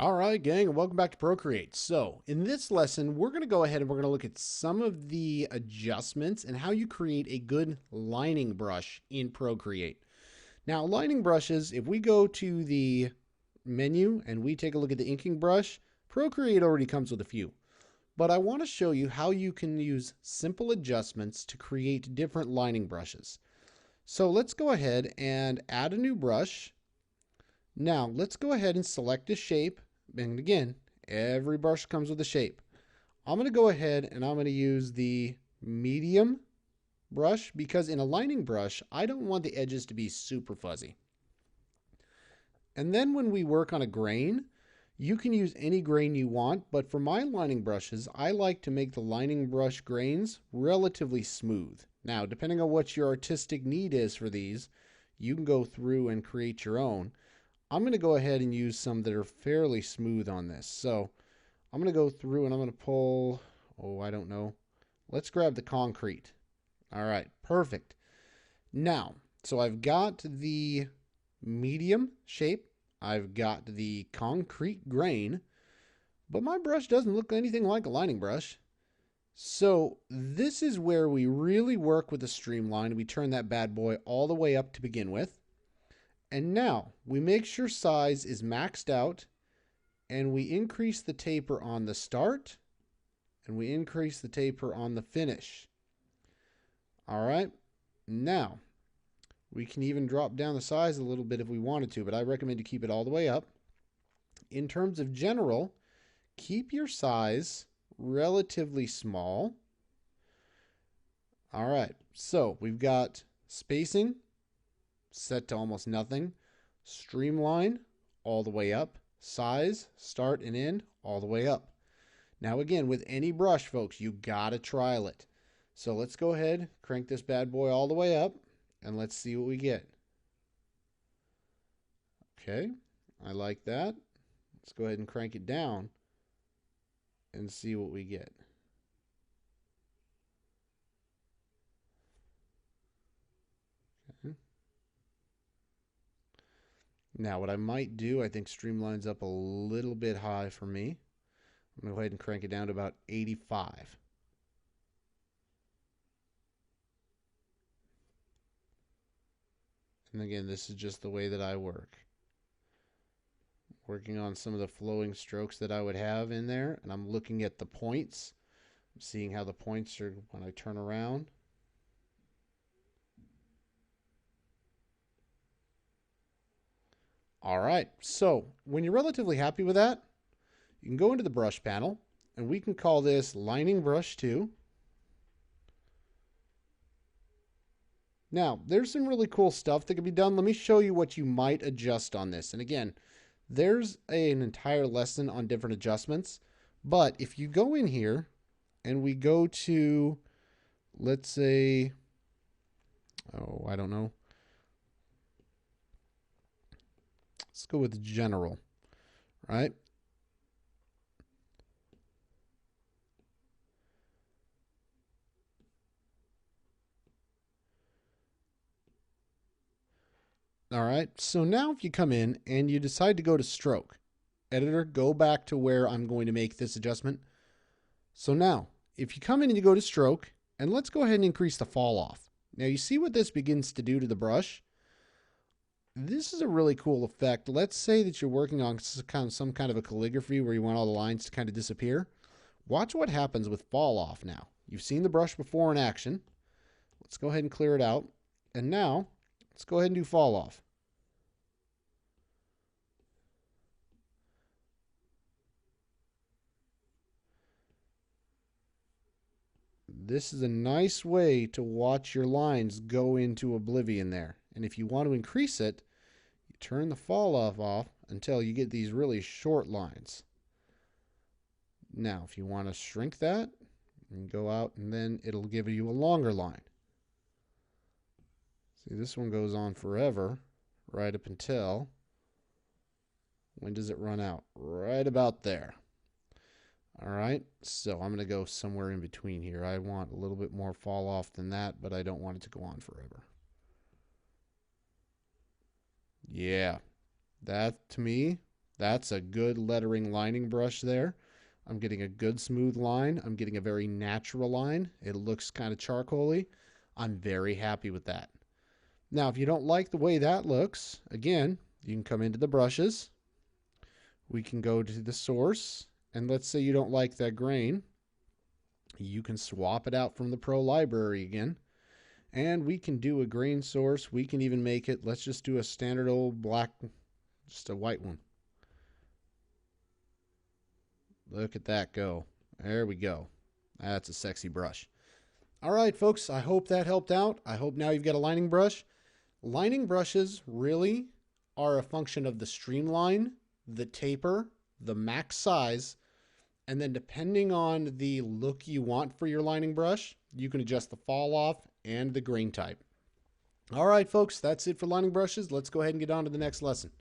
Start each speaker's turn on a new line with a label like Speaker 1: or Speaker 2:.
Speaker 1: All right, gang, and welcome back to Procreate. So, in this lesson, we're going to go ahead and we're going to look at some of the adjustments and how you create a good lining brush in Procreate. Now, lining brushes, if we go to the menu and we take a look at the inking brush, Procreate already comes with a few. But I want to show you how you can use simple adjustments to create different lining brushes. So, let's go ahead and add a new brush. Now, let's go ahead and select a shape. And again, every brush comes with a shape. I'm going to go ahead and I'm going to use the medium brush because in a lining brush, I don't want the edges to be super fuzzy. And then when we work on a grain, you can use any grain you want, but for my lining brushes, I like to make the lining brush grains relatively smooth. Now, depending on what your artistic need is for these, you can go through and create your own. I'm going to go ahead and use some that are fairly smooth on this. So I'm going to go through and I'm going to pull, I don't know. Let's grab the concrete. All right, perfect. Now, so I've got the medium shape. I've got the concrete grain, but my brush doesn't look anything like a lining brush. So this is where we really work with the streamline. We turn that bad boy all the way up to begin with. And now we make sure size is maxed out and we increase the taper on the start and we increase the taper on the finish. All right. Now we can even drop down the size a little bit if we wanted to, but I recommend you keep it all the way up. In terms of general, keep your size relatively small. All right. So we've got spacing set to almost nothing, streamline all the way up, size, start and end all the way up. Now again, with any brush, folks, you gotta trial it. So let's go ahead, crank this bad boy all the way up, and let's see what we get. Okay, I like that. Let's go ahead and crank it down and see what we get. Okay. Now, what I might do, I think streamline's up a little bit high for me. I'm going to go ahead and crank it down to about 85. And again, this is just the way that I work. Working on some of the flowing strokes that I would have in there, and I'm looking at the points. I'm seeing how the points are when I turn around. All right, so when you're relatively happy with that, you can go into the brush panel, and we can call this lining brush 2. Now, there's some really cool stuff that can be done. Let me show you what you might adjust on this. And again, there's an entire lesson on different adjustments. But if you go in here and we go to, let's say, I don't know. Let's go with general, right? All right, so now if you come in and you decide to go to stroke, editor, go back to where I'm going to make this adjustment. So now, if you come in and you go to stroke, and let's go ahead and increase the fall off. Now you see what this begins to do to the brush? This is a really cool effect. Let's say that you're working on some kind of a calligraphy where you want all the lines to kind of disappear. Watch what happens with fall off now. You've seen the brush before in action. Let's go ahead and clear it out. And now, let's go ahead and do fall off. This is a nice way to watch your lines go into oblivion there. And if you want to increase it, you turn the fall off until you get these really short lines. Now, if you want to shrink that, you go out and then it'll give you a longer line. See, this one goes on forever, right up until, when does it run out? Right about there. All right, so I'm going to go somewhere in between here. I want a little bit more fall off than that, but I don't want it to go on forever. Yeah, that to me, That's a good lettering lining brush there. I'm getting a good smooth line. I'm getting a very natural line. It looks kind of charcoaly. I'm very happy with that. Now, if you don't like the way that looks, again, you can come into the brushes. We can go to the source, and let's say you don't like that grain. You can swap it out from the Pro library again, and we can do a grain source. We can even make it, let's just do a standard old black, just a white one. Look at that go. There we go. That's a sexy brush. All right, folks, I hope that helped out. I hope now you've got a lining brush. Lining brushes really are a function of the streamline, the taper, the max size, and then depending on the look you want for your lining brush, you can adjust the fall off and the grain type. All right, folks, that's it for lining brushes. Let's go ahead and get on to the next lesson.